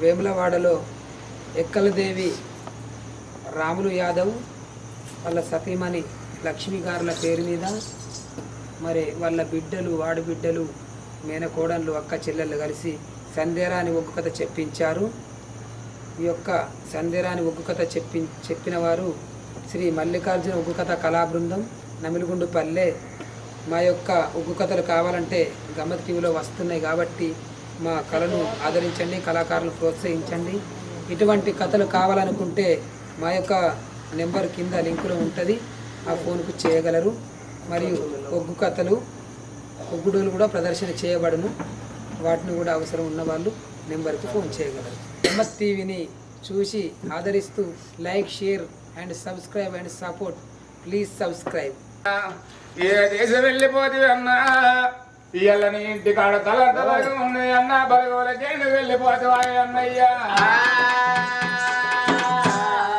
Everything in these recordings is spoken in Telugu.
వేములవాడలో ఎక్కలదేవి రాములు యాదవ్ వాళ్ళ సతీమణి లక్ష్మీ గారుల పేరు మీద మరి వాళ్ళ బిడ్డలు వాడి బిడ్డలు మేనకోడళ్ళు అక్క చెల్లెళ్ళు కలిసి సందేరాని ఒగ్గు కథ చెప్పించారు. ఈ యొక్క సందేరాని ఒగ్గు కథ చెప్పిన వారు శ్రీ మల్లికార్జున ఒగ్గు కథ కళాబృందం నమిలిగుండుపల్లె. మా యొక్క ఒగ్గు కథలు కావాలంటే గమ్మత్ టీవీలో వస్తున్నాయి కాబట్టి మా కళను ఆదరించండి, కళాకారులను ప్రోత్సహించండి. ఇటువంటి కథలు కావాలనుకుంటే మా యొక్క నెంబర్ కింద లింకులో ఉంటుంది, ఆ ఫోన్కు చేయగలరు. మరియు ఒగ్గు కథలు ఒగ్గుడులు కూడా ప్రదర్శన చేయబడును, వాటిని కూడా అవసరం ఉన్న వాళ్ళు నెంబర్కి ఫోన్ చేయగలరు. గమ్మత్ టీవీని చూసి ఆదరిస్తూ like, share and subscribe and support. Please subscribe. ఏ దేశం వెళ్ళిపోతే అన్నా ఇయ్యాల నీ ఇంటికాడ తలగా ఉన్నాయి అన్న బలగోల చేను వెళ్ళిపోతాయి అన్నయ్యా.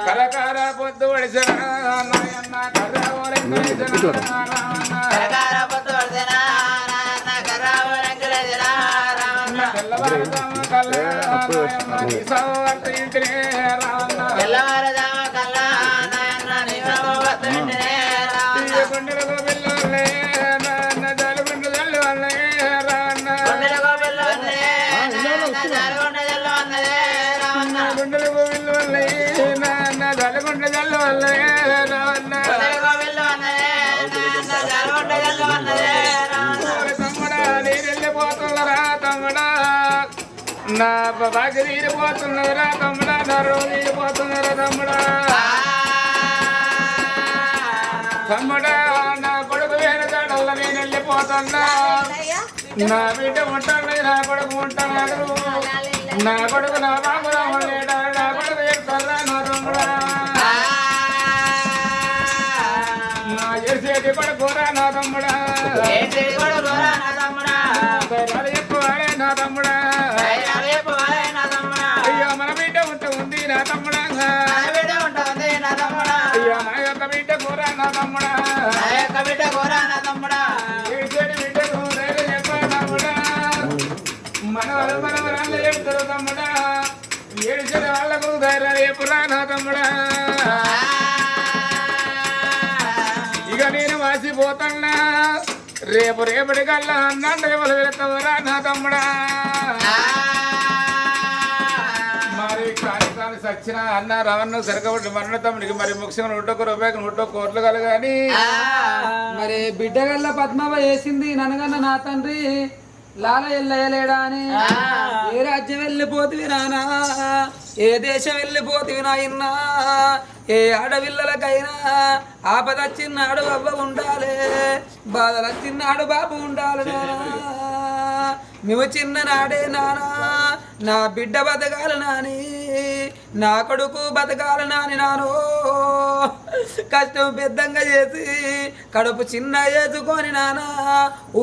కరకార పొద్దు పడిసిన అన్న నా బాగా తీరిపోతున్నారా తమ్ముడా, నా రోజు తీరిపోతున్నారా తమ్ముడా. తమ్ముడా నా కొడుకు వేరే దాడల్లా నేను వెళ్ళిపోతున్నా. నా బిడ్డ ఉంటాను, నా కొడుకు ఉంటున్నాడు. నా కొడుకు నా బాబు రామలేడా, నా కొడుకు ఏడుతారా నా తమ్ముడా. నా చేసేది కొడుకురా నా తమ్ముడా, ఎక్కువాడే నా తమ్ముడా. అయ్యో మన బిడ్డ ఉంటుంది నా తమ్ముడా, అయ్యో నా యొక్క బిడ్డ కూర నా తమ్ముడా, ఏడ్చేటి బిడ్డకు ధైర్యం చెప్ప తమ్ముడా. మనవరు మనవరాళ్ళు చెప్తారు తమ్ముడా, ఏడ్చేటి వాళ్ళకు ధైర్యం చెప్పురా నా తమ్ముడా. ఇక నేను వాసిపోతున్నా, రేపటి కల్లా అన్నాడు ఎవరు వెళ్తావరా నా తమ్ముడా. మరి కాని సచ్చిన అన్న రవణ సరికబడి మరణ తమ్ముడికి మరి ముఖ్యంగా 101 రూపాయలు 101 కోట్లు కలగాని మరి బిడ్డగల్ల పద్మవ వేసింది ననగన్న నా తండ్రి లాల ఎల్లయ్యలేడా అని. ఏ రాజ్యం వెళ్ళిపోతివి నానా, ఏ దేశం వెళ్ళిపోతివి నాయన్నా, ఏ ఆడపిల్లలకైనా ఆపదచ్చిన్నాడు అవ్వ ఉండాలి, బాధలచ్చిన్నాడు బాబు ఉండాలి నానా. నువ్వు చిన్ననాడే నానా నా బిడ్డ బతకాలి నాని, నా కొడుకు బతకాలి నాని. నానో కష్టం పెద్దంగా చేసి కడుపు చిన్న చేసుకొని నానా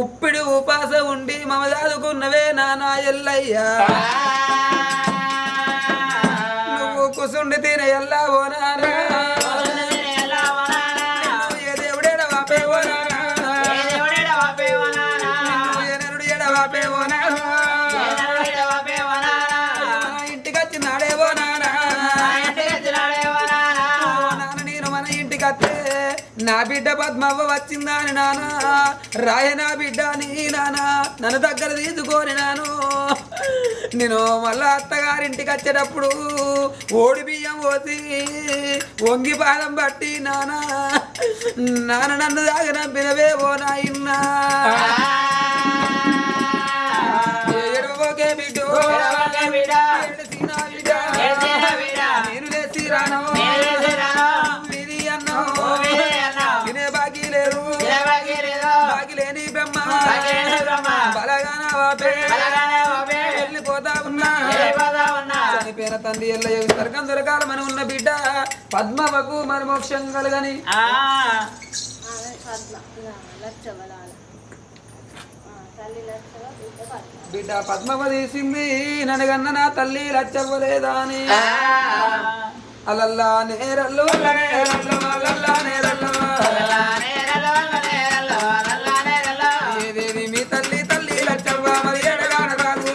ఉప్పిడి ఉపాస ఉండి మమ చదువుకున్నవే నానా ఎల్లయ్యా. నువ్వు కుసుండి తినే ఎల్లావో నానా, ఏ దేవుడేడ వాపేవో నానా, ఏ నరుడు ఎడ వాపేవో నానా, ఇంటికి వచ్చినాడేవో నానా. నేను మన ఇంటికి వస్తే నా బిడ్డ పద్మవ్వ వచ్చిందని నానా, రాయ నా బిడ్డ నీ నానా నన్ను దగ్గర తీసుకొని నాను. నేను మళ్ళా అత్తగారింటికి వచ్చేటప్పుడు ఓడి బియ్యం పోసి వంగి పాదం బట్టి నానా నన్ను దాకా నంపినవేవో నాయన్నా. ఏడువోకే బిడ్డో నేను లేచి రాను ఇది అన్నో తినే బాకీ లేరు, బాకీ లేని బ్రహ్మ బలగాన వాపే వెళ్ళిపోతా ఉన్నా. చనిపోయిన తండ్రి ఎల్లయ్య స్వర్గం దొరకాల మన ఉన్న బిడ్డ పద్మవకు మరి మోక్షం కలగని. బిడ్డ పద్మవ తీసింది ననగన్న నా తల్లి లచ్చవ్వలేదా అని. అలల్లా నేరల్లు నేరల్లు అలల్లా నేరల్లు ఏదేది మీ తల్లి తల్లి లచ్చవ్వ మరి ఎడగాన రాదు.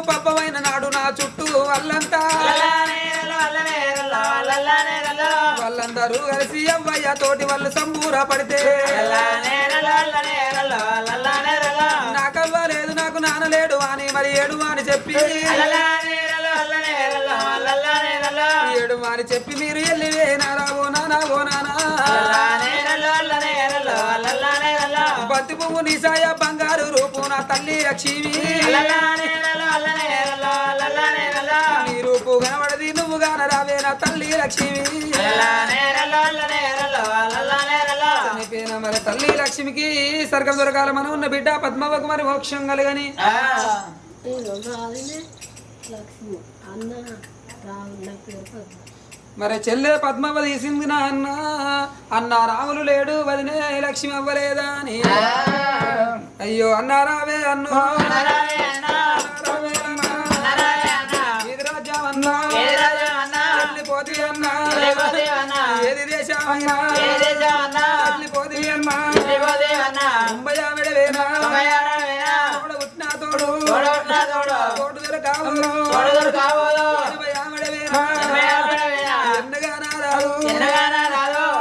పప్పమైన నాడు నా చుట్టూ వాళ్ళంతా వాళ్ళందరూ కలిసి అవ్వయ్య తోటి వాళ్ళు సంబూర పడితే నాకవ్వలేదు నాకు నానలేడు అని మరి ఏడు అని చెప్పి ఏడు అని చెప్పి మీరు వెళ్ళివేనారా ఓ నానా ఓ నానా బంతి పువ్వు నిసాయ బంగారు రూపు నా తల్లి లక్ష్మి నీ రూపు కనబడది నువ్వు గానరావే నా తల్లి లక్ష్మి చనిపోయిన మరి తల్లి లక్ష్మికి స్వర్గం దొరకాల మనం ఉన్న బిడ్డ పద్మవ్వకు మరి మోక్షం కలగని మరి చెల్లె పద్మవ్వ తీసింది నా అన్న అన్న రాములు లేడు వదినే లక్ష్మి అవ్వలేదా అని అయ్యో అన్న రావే అన్ను వెళ్ళిపోతే అన్నా ఏది దేశమైనా వెళ్ళిపోతే అన్నా ముంబై ఆవిడవేనా తోడ పుట్టిన తోడు తోడు దొరకావు ఎన్నగానా రాదు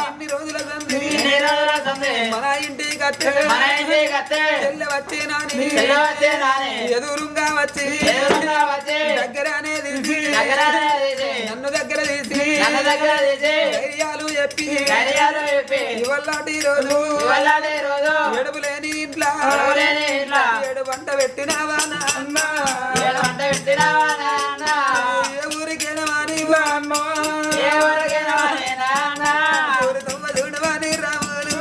ఎన్ని రోజుల సంది మన ఇంటికి కత్తే వచ్చి నాని ఎదురుగా వచ్చి దగ్గరనే తీసి నన్ను దగ్గర తీసి ధైర్యాలు చెప్పి ఇవల్లాంటి రోజు ఎడుపు లేని ఇంట్లో ఏడు వంట పెట్టినావా నాన్న ఏ ఊరికైనా వాణి ఊరి తొమ్మ చూడవాని రాములు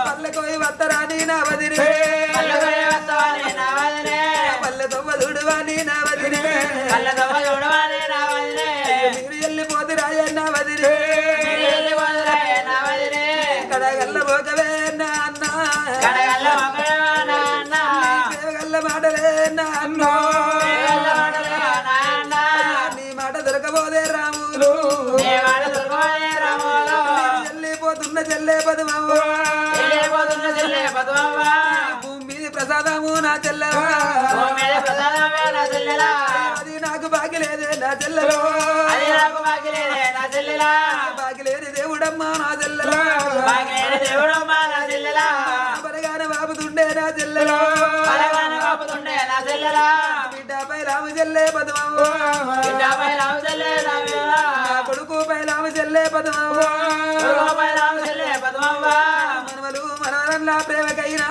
పల్లెకోయి వత్తరాని నా వదిలి పల్లె తొమ్మ చూడవాని నా వదిలి మీరు వెళ్ళిపోతే రాయ నా వదిలి కడగల్ల పోకవే నాన్న గల్ల మాటలే నాన్న నీ మాట దొరకబోదే రాములు వెళ్ళిపోతున్న చెల్లె పదమవ్వ భూమి మీద ప్రసాదము నా చెల్లెలా అది నాకు బాగిలేదే నా చెల్లెలో బాగిలేని దేవుడమ్మా నా చెల్లెలా బరగాన బాబుతుండే నా చెల్లెలో బిడ్డపై రాము చెల్లె పదమవ్వ కొడుకుపై రాము చెల్లె పదమవ్వ మనవలు మనవరల్లా ప్రేమకైనా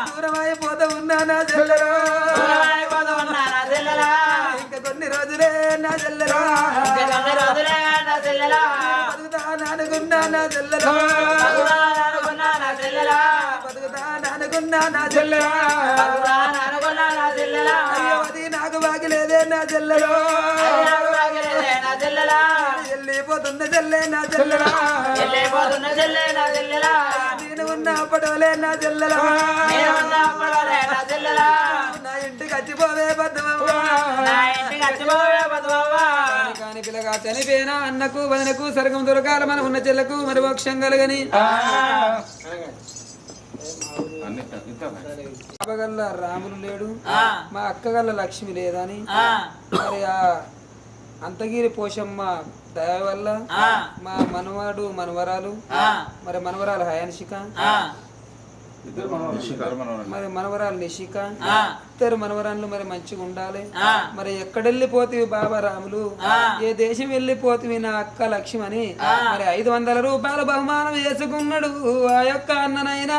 దూరమైపోతూ ఉన్నా నా చెల్లెలో ఇంకా కొన్ని రోజులే నా చెల్లెలో బతుకుతా నానుకున్నా నా చెల్లెలో బతుకుతా నానుకున్నా నా చెల్లెలో అయ్యో అది నాకు బాగిలేదే నా చెల్లెలో వెళ్ళిపోతున్న చెల్లె నా చెల్లెలా నేను ఉన్న పడవలే నా చెల్లెలా నా ఇంటికి వచ్చిపోవే పద్మవ్వ కాని పిల్లగా చనిపోయినా అన్నకు వదనకు సర్గం దొరకాల మన ఉన్న చెల్లకు మరి మోక్షం కలగని బాబగల్ల రాములు లేడు మా అక్కగల్ల లక్ష్మి లేదని మరి ఆ అంతగిరి పోషమ్మ దయ వల్ల మా మనవాడు మనవరాలు మరి మనవరాలు హయాన్షిక మరి మనవరాలు నిషిక ఇద్దరు మనవరాళ్ళు మరి మంచిగా ఉండాలి మరి ఎక్కడెళ్ళిపోతివి బాబా రాములు ఏ దేశం వెళ్ళిపోతివి నా అక్క లక్ష్మి అని మరి 500 రూపాయల బహుమానం వేసుకున్నాడు ఆ యొక్క అన్ననైనా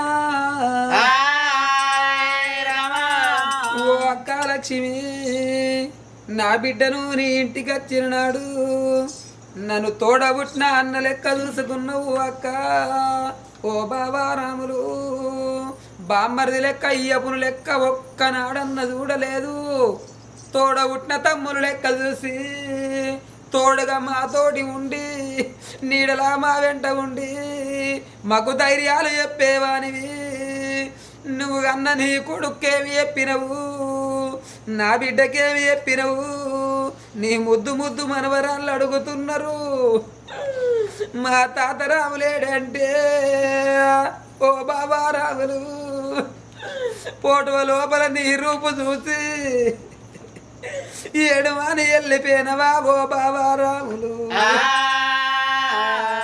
ఓ అక్క లక్ష్మి నా బిడ్డను నీ ఇంటికి వచ్చిన నాడు నన్ను తోడబుట్టిన అన్న లెక్క చూసుకున్నావు అక్క ఓ బాబా రాములు బామ్మరిది లెక్క అయ్యపును లెక్క ఒక్కనాడన్న చూడలేదు తోడబుట్టిన తమ్ములు లెక్క చూసి తోడుగా మాతోటి ఉండి నీడలా మా వెంట ఉండి మాకు ధైర్యాలు చెప్పేవానివి నువ్వు అన్న నీ కొడుకేమి చెప్పినవు నా బిడ్డకేమి చెప్పినవు నీ ముద్దు ముద్దు మనవరాళ్ళు అడుగుతున్నారు మా తాత రాములేడంటే ఓ బాబా రాములు పోటువ లోపల నీ రూపు చూసి ఏడుమాని వెళ్ళిపోయినవా ఓ బాబా రాములు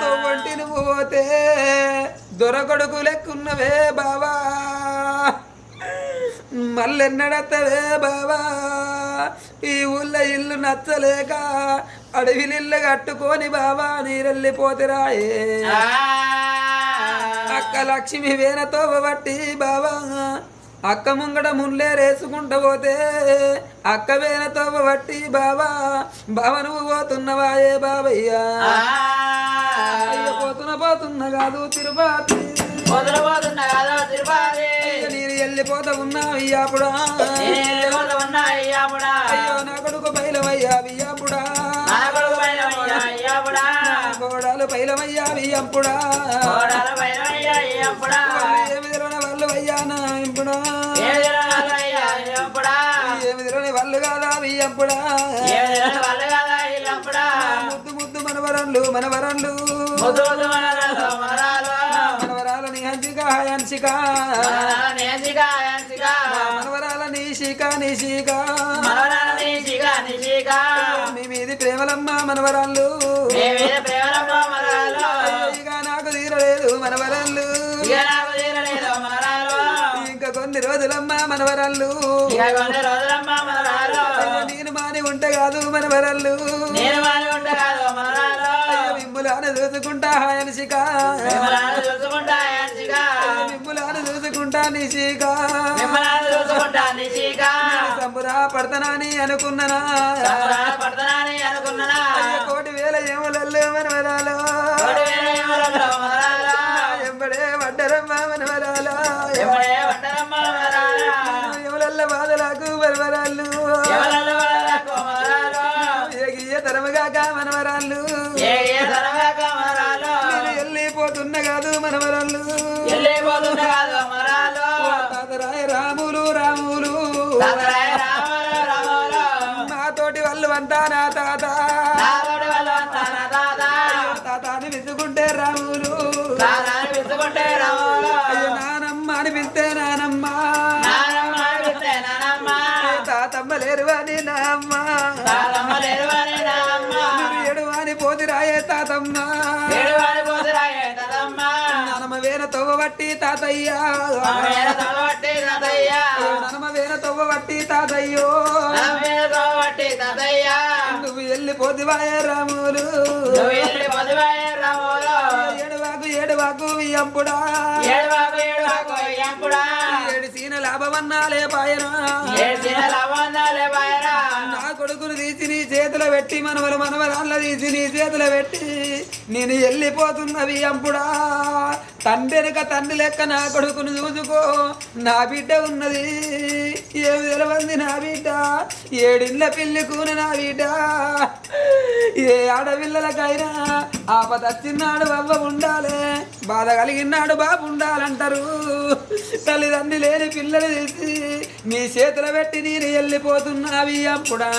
తోవంటిని పోతే దొరకొడుకు లెక్కున్నవే బాబా మళ్ళెన్నడత్తవే బాబా ఈ ఊళ్ళో ఇల్లు నచ్చలేక అడవిలిల్లు కట్టుకొని బాబా నీరెళ్ళిపోతిరాయే అక్క లక్ష్మి వేనతో బట్టి బాబా అక్క ముంగడ ముళ్ళేరేసుకుంటూ పోతే అక్క వేనతో బట్టి బాబా బావ నువ్వు పోతున్నవాయే బాబయ్యా అయ్య పోతున్నా కాదు తిరుపతి నేను వెళ్ళిపోతా ఉన్నా అయ్యాపుడా అయ్యో నా కొడుకు బయలమయ్యా వియ్యాపుడా గోడాలు బయలమయ్యా వియ్యంపుడా ఏమిదిలోని వాళ్ళు అయ్యా నా ఇంపుడా ఏమిదిలోని వాళ్ళు కాదా వియ్యంపుడా ముద్దు ముద్దు మనవరన్లు మనవరాల నిహంసిక హంసిక మనవరాల నిశిక మీ మీది ప్రేమలమ్మ మనవరాళ్ళు ఇక నాకు తీరలేదు మనవరాళ్ళు ఇంకా కొన్ని రోజులమ్మ మనవరాళ్ళు నేను మాని ఉంటే కాదు మనవరాళ్ళు మిమ్ములాను చూసుకుంటా హంసిక మిమ్ములాను చూసుకుంటా నిశిక సంబురా పడతానని అనుకున్నానా కోటి వేల ఏములల్లు మనవరాలు ఎంబడే వడ్డరమ్మ మనవరాలు ఏములల్ల బాధలకు మనవరాళ్ళు ఎగియ తరముగాక మనవరాళ్ళు నేను వెళ్ళిపోతున్నా కాదు మనవరాళ్ళు తాతరాయ రాములు మాతోటి వాళ్ళు అంతా నా తాత తాతాని విసుకుంటే రాములు అయ్యో నానమ్మ అని పిలిస్తే నానమ్మ తాతమ్మ లేరువని నా అమ్మ ఏడువాని పోతిరాయే తాతమ్మ నానమ్మ వేన తవ్వబట్టి తాతయ్య నానమ్మ వేన తవ్వబట్టి తాతయ్యో నువ్వు వెళ్ళిపోతివాయే రాములు ఏడువాకు వియ్యంపుడా ఏడు సీన లాభమన్నాలే పాయనా నా కొడుకును తీసి నీ చేతులు పెట్టి మనవరాళ్ళ తీసి నీ చేతులు పెట్టి నేను వెళ్ళిపోతున్న వియ్యంపుడా తండ్రిక తండ్రి లెక్క నా కొడుకును చూసుకో నా బిడ్డ ఉన్నది ఏమి తెలవంది నా బిడ్డ ఏడిళ్ళ పిల్లి కూని నా బిడ్డ ఏ ఆడపిల్లలకైనా ఆపద వచ్చినాడు బాబ ఉండాలి బాధ కలిగినాడు బాబు ఉండాలంటారు తల్లిదండ్రి లేని పిల్లలు తీసి నీ చేతులు పెట్టి నేను వెళ్ళిపోతున్నా వియ్యంపుడా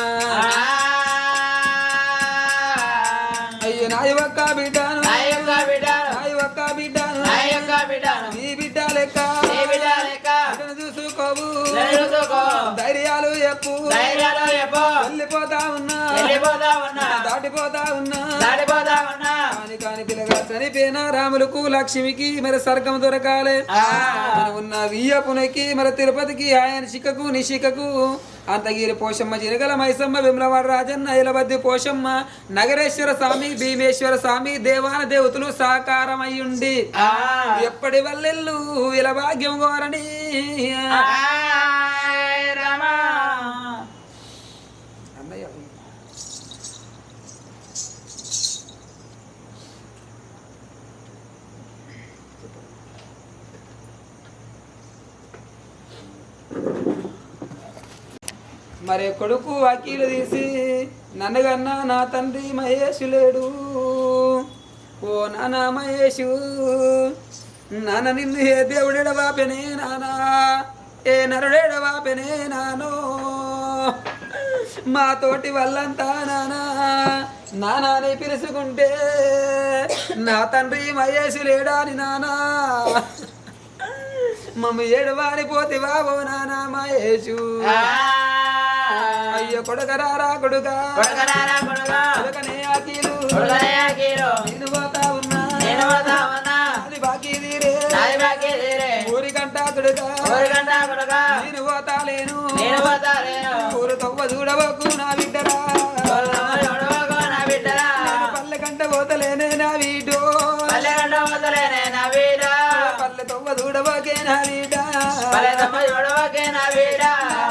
అయ్యో నా యొక్క బిడ్డను నీ బిడ్డ లెక్క చూసుకోవు ధైర్యాలు చెప్పు వెళ్ళిపోతా ఉన్నా దాటిపోతా ఉన్నా కాని పిల్లగా చనిపోయిన రాములకు లక్ష్మికి మరి స్వర్గం దొరకాలి ఉన్న వియ్యపునికి మరి తిరుపతికి ఆయన శిఖకు నిశిఖకు అంతగిరి పోషమ్మ జినగల మైసమ్మ విమలవాడ రాజన్న ఇలబద్ది పోషమ్మ నగరేశ్వర స్వామి భీమేశ్వర స్వామి దేవాన దేవతలు సాకారమయ్యుండి ఎప్పటి వల్లెల్లు ఇలా భాగ్యం కోరని అన్నయ్య మరి కొడుకు వకీలు తీసి నన్నగన్నా నా తండ్రి మహేషు లేడు ఓ నాన్న మహేషు నాన్న నిన్ను ఏ దేవుడెడవాపెనే నానా ఏ నరుడెడవాపెనే నానో మా తోటి వాళ్ళంతా నానాని పిలుచుకుంటే నా తండ్రి మహేషు లేడా అని నానా మమ్మ ఏడవారిపోతే బాబో నానా మహేషు అయ్య కొడకరారా కొడుకా కొడకనే ఆకీలు నేను పోతా ఉన్నా అది బాకీ తీరే ఊరికంటా కొడుకా నేను పోతాలేను ఊరు తవ్వ చూడవకు నా బిడ్డరా నేను పల్లె కంట పోతలేనే నా వీడో పల్లె తవ్వ చూడవకే నా వీడ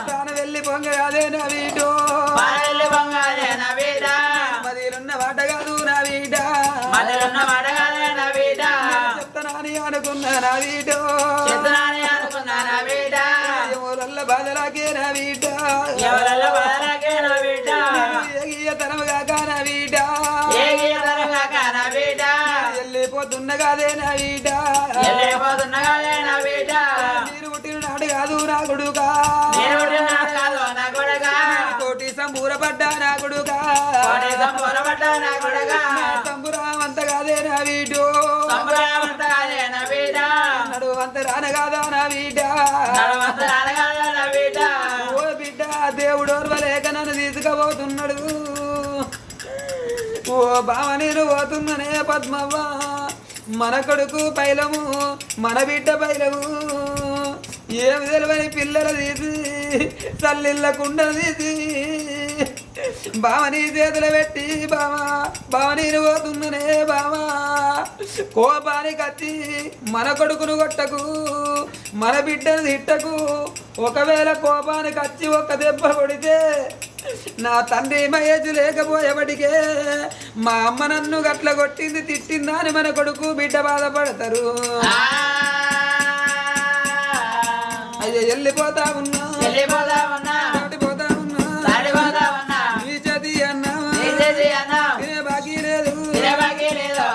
తాను వెళ్ళి పొంగరాదే నా వీడో మదిలున్న వాట కాదు నా వీడ చెప్తానని అనుకున్నా నా వీడో ఎవరల్ల బాధలాగే నా వీడ తనముగాక నా వీడ వెళ్ళిపోతున్న కాదే నా వీడ మీరు పుట్టిన నాడు కాదు నా కొడుకా కోటి సంబూరపడ్డా నా కొడుకా సంబురామంత కాదే నా వీడో నడువు అంత రాన కాదా నా వీడ ఓ బిడ్డ దేవుడు ఓర్వలేక నన్ను తీసుకుపోతున్నాడు ఓ బావ నేను పోతున్ననే పద్మవ్వ మన కొడుకు పైలము మన బిడ్డ పైలము ఏమి తెలివని పిల్లల తీసి తల్లిళ్ళకుండ తీసి బావని చేతులు పెట్టి బావ నేను పోతున్ననే బావా కోపానికి వచ్చి మన కొడుకును కొట్టకు మన బిడ్డను తిట్టకు ఒకవేళ కోపానికి వచ్చి ఒక్క దెబ్బ కొడితే నా తండ్రి మహేజ్ లేకపోయేపటికే మా అమ్మ నన్ను గట్ల కొట్టింది తిట్టిందా అని మన కొడుకు బిడ్డ బాధపడతారు అయ్యో వెళ్ళిపోతా ఉన్నా నీ చేతి అన్నా బాకీ లేదు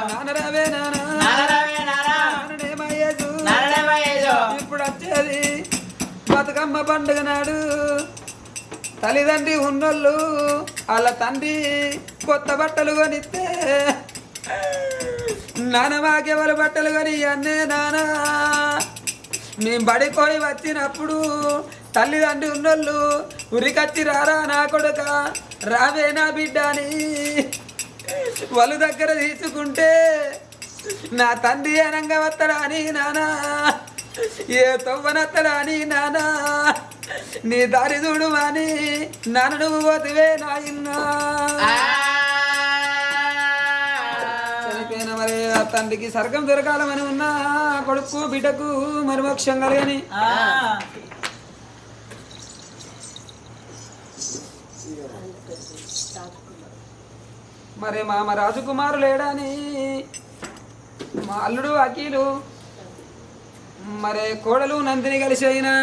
నానరావే నానే మహేజ్ ఇప్పుడు వచ్చేది బతుకమ్మ పండుగ నాడు తల్లిదండ్రి ఉన్నోళ్ళు వాళ్ళ తండ్రి కొత్త బట్టలు కొనిస్తే నాన్న మాకెవరు బట్టలు కొని అన్నే నానా మేము బడిపోయి వచ్చినప్పుడు తల్లిదండ్రి ఉన్నోళ్ళు ఉరికచ్చి రారా నా కొడుక రావే నా బిడ్డ అని వాళ్ళు దగ్గర తీసుకుంటే నా తండ్రి అనంగా వస్తాడా అని నానా ఏ తవ్వనత్తడా అని నానా నీ దారి చూడు అని నాన్న నువ్వు పోతివే నాయన్నా చనిపోయిన మరి ఆ తండ్రికి స్వర్గం దొరకాలని ఉన్నా కొడుకు బిడ్డకు మరుమోక్షం కలగని మరి మామ రాజకుమారు లేడని మా అల్లుడు అఖిలు మరే కోడలు నందిని కలిసి అయినా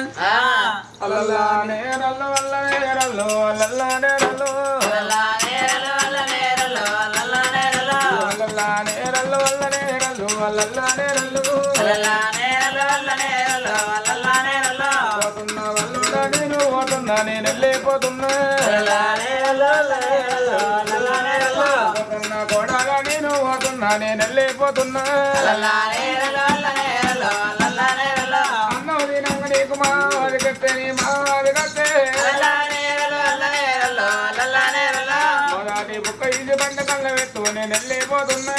నేను వెళ్ళిపోతున్నా కోడగా నేను పోతున్నా నేను వెళ్ళిపోతున్నా నీకు మాది కట్టే నీ మాది కట్టే మొదటి బుక్క ఇది బండ కళ్ళ పెట్టు నేను వెళ్ళిపోతున్నా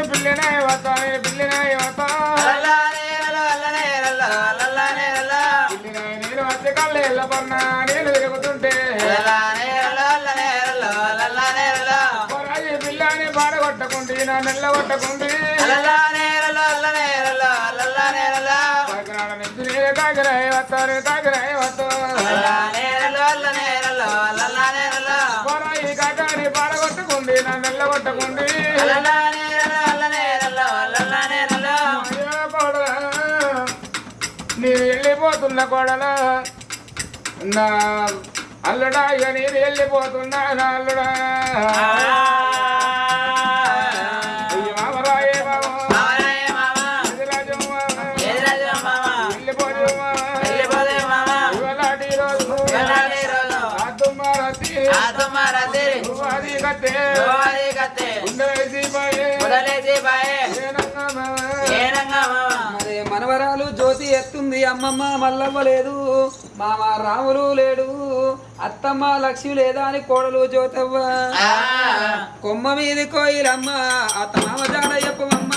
పిల్లినే వస్తా పిల్లినే వస్తా నేను వచ్చి కళ్ళు వెళ్ళపన్నా నేను తిరుగుతుంటే పిల్లని పాడగొట్టకుండి నా నెల్ల కొట్టకుండి కాకాని పాడగొట్టకుండి నా నెల్ల కొట్టకుండి నేను వెళ్ళిపోతున్న కోడల నా అల్లుడా ఇక నేను వెళ్ళిపోతున్నా నా అల్లుడా तुम्हारा तेरे జ్యోతి ఎత్తుంది అమ్మమ్మ మల్లవ్వ లేదు, మామ రాములు లేడు, అత్తమ్మ లక్ష్మి లేదా అని కోడలు జ్యోతవ్వ. కొమ్మ మీది కోయిలమ్మ అత్త మామ జాడ చెప్పవమ్మ,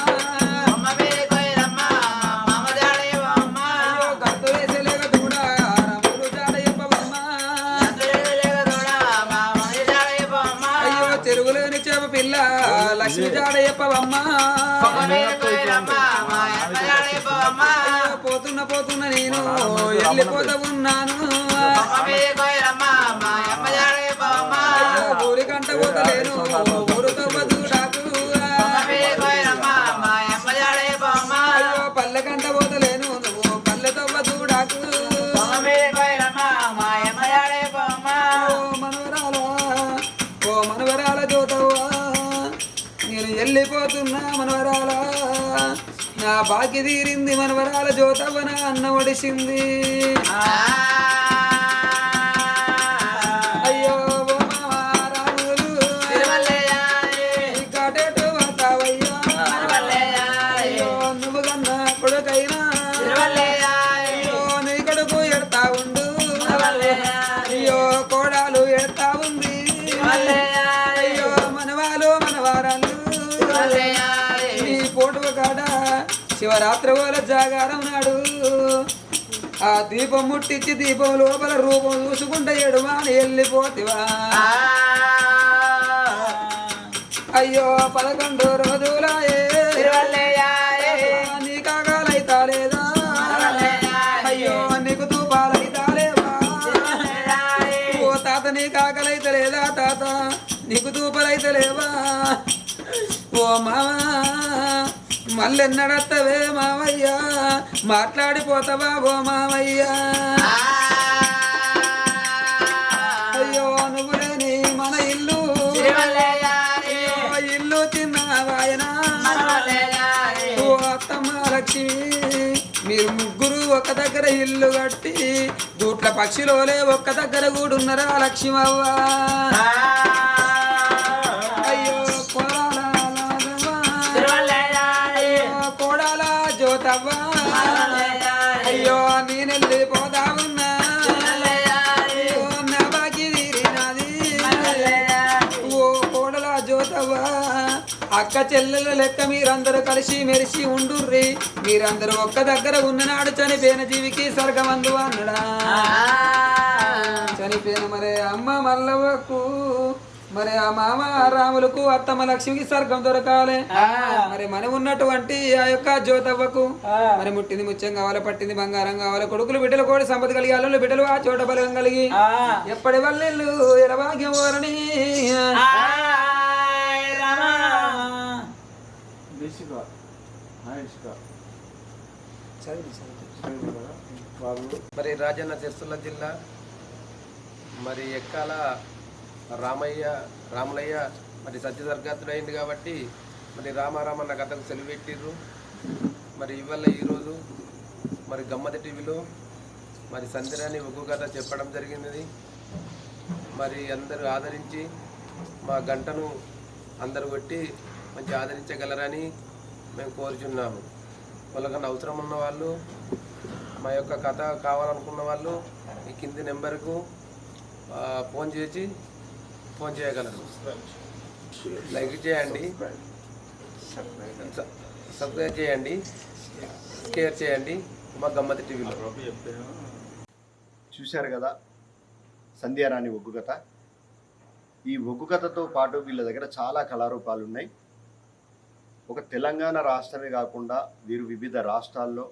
గంతు వేసలేక దూడ రాములు జాడ చెప్పవమ్మ. అయ్యో చెరువులోని చేప పిల్ల లక్ష్మి జాడ చెప్పవమ్మ. పోతున్న పోతున్న నేను వెళ్ళిపోతా ఉన్నాను, ఊరి కంట పోతలేను ఊరుతో బతుకుడాకు. అయ్యో పల్లె కంట పోతలేను నువ్వు పల్లెతో బతుకుడాకు. ఓ మనవరాల జ్యోతవ్వా నేను వెళ్ళిపోతున్నా మనవరాల, నా బాకి తీరింది మనవరాల జ్యోతవ్వ నా అన్న ఒడిసింది. అయ్యో ఓ మామ రాములు కాటేటు వస్తావయ్యా, అయ్యో నువ్వు కన్నా కొడుకైనా అయ్యో నీ కొడుకు ఎడతా ఉండు, అయ్యో కోడాలు ఎడతా ఉంది, అయ్యో మనవాళ్ళు మనవారాలు నీ పోటు కాడ శివరాత్రి వాళ్ళ జాగారం నాడు ఆ దీపం ముట్టించి దీపం లోపల రూపం చూసుకుంటే ఎడువా అని వెళ్ళిపోతివా. అయ్యో 11 రోజులాయే నీ కాగాలైతా లేదా, అయ్యో నీకు తూపాలైతా లేవా. ఓ తాత నీ కాకలైతే లేదా తాత నీకు తూపలైతే లేవా. ఓ మామా మళ్ళెన్నడత్తవే మావయ్యా మాట్లాడిపోతావా ఓ మావయ్యా. అయ్యో నువ్వు లేని మన ఇల్లు ఇల్లు తిన్నావాయనా. ఓ అత్తమ్మ లక్ష్మి మీరు ముగ్గురు ఒక దగ్గర ఇల్లు కట్టి గూట్ల పక్షిలోలే ఒక్క దగ్గర కూడున్నరా లక్ష్మవ్వ. అయ్యో కోడాల జ్యోతవ్వ అయ్యో నేనెళ్ళిపోతా ఉన్నా, నా బాకి తీరినది. ఓ కోడల జ్యోతవ్వ అక్క చెల్లెల లెక్క మీరందరూ కలిసి మెరిసి ఉండుర్రి, మీరందరూ ఒక్క దగ్గర ఉన్ననాడు చనిపోయిన జీవికి స్వర్గమందు అన్నడా. చనిపోయిన మరి అమ్మ మల్లవ్వకు మరి ఆ మామ రాములకు అత్తమ్మ లక్ష్మికి స్వర్గం దొరకాలి. మరి మనం ఉన్నటువంటి ఆ యొక్క జ్యోతవ్వకు మరి ముట్టింది ముత్యం కావాలి, పట్టింది బంగారం కావాలి, కొడుకులు బిడ్డలు కోడి సంపద కలిగి అల్లులు బిడ్డలు ఆ చోట బలం కలిగి ఎప్పటి వల్లిల్లు ఎలభాగ్యం ఓరని. మరి రాజన్న సిరిసిల్ల జిల్లా మరి ఎక్కాల రాములయ్య మరి సత్యదర్గాతుడు అయింది కాబట్టి మరి రామారామన్న కథకు సెలవు పెట్టిర్రు. మరి ఇవాళ ఈరోజు మరి గమ్మతి టీవీలో మరి సందిరాని ఒగ్గు కథ చెప్పడం జరిగినది. మరి అందరూ ఆదరించి మా గంటను అందరు కొట్టి మంచి ఆదరించగలరని మేము కోరుచున్నాము. వాళ్ళకన్నా అవసరం ఉన్న వాళ్ళు మా యొక్క కథ కావాలనుకున్న వాళ్ళు ఈ కింది నెంబర్కు ఫోన్ చేయగలరు. లైక్ చేయండి, సబ్స్క్రైబ్ చేయండి, షేర్ చేయండి మా గమ్మతి టీవీలో. చూశారు కదా సంధ్యారాణి ఒగ్గు కథ. ఈ ఒగ్గు కథతో పాటు వీళ్ళ దగ్గర చాలా కళారూపాలు ఉన్నాయి. ఒక తెలంగాణ రాష్ట్రమే కాకుండా వీరు వివిధ రాష్ట్రాల్లో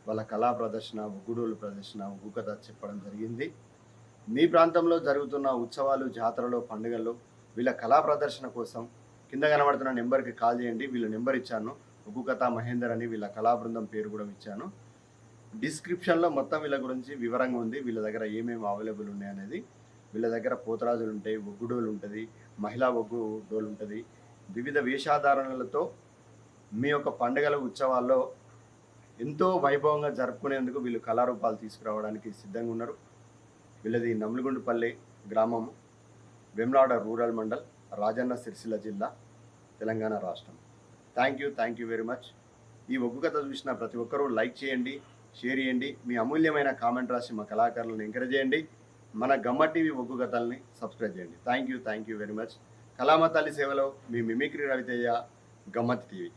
వాళ్ళ కళా ప్రదర్శన, ఒగ్గుడోలు ప్రదర్శన, ఒగ్గు కథ చెప్పడం జరిగింది. మీ ప్రాంతంలో జరుగుతున్న ఉత్సవాలు, జాతరలో, పండుగల్లో వీళ్ళ కళా ప్రదర్శన కోసం కింద కనబడుతున్న నెంబర్కి కాల్ చేయండి. వీళ్ళ నెంబర్ ఇచ్చాను, ఒగ్గు కథ మహేందర్ అని వీళ్ళ కళా బృందం పేరు కూడా ఇచ్చాను. డిస్క్రిప్షన్లో మొత్తం వీళ్ళ గురించి వివరంగా ఉంది. వీళ్ళ దగ్గర ఏమేమి అవైలబుల్ ఉన్నాయి అనేది. వీళ్ళ దగ్గర పోతరాజులు ఉంటాయి, ఒగ్గుడోలు ఉంటుంది, మహిళా ఒగ్గు డోలు ఉంటుంది. వివిధ వేషాధారణలతో మీ యొక్క పండుగల, ఉత్సవాల్లో ఎంతో వైభవంగా జరుపుకునేందుకు వీళ్ళు కళారూపాలు తీసుకురావడానికి సిద్ధంగా ఉన్నారు. వీళ్ళది నమ్మిగుండుపల్లి గ్రామం, వేములవాడ రూరల్ మండల్, రాజన్న సిరిసిల్ల జిల్లా, తెలంగాణ రాష్ట్రం. Thank you very much. ఈ ఒగ్గు కథ చూసిన ప్రతి ఒక్కరూ లైక్ చేయండి, షేర్ చేయండి. మీ అమూల్యమైన కామెంట్ రాసి మా కళాకారులను ఎంకరేజ్ చేయండి. మన గమ్మ టీవీ ఒగ్గు కథల్ని సబ్స్క్రైబ్ చేయండి. Thank you very much. కళామ తల్లి సేవలో మీ మిమిక్రీ రవితేజ, గమ్మత్ టీవీ.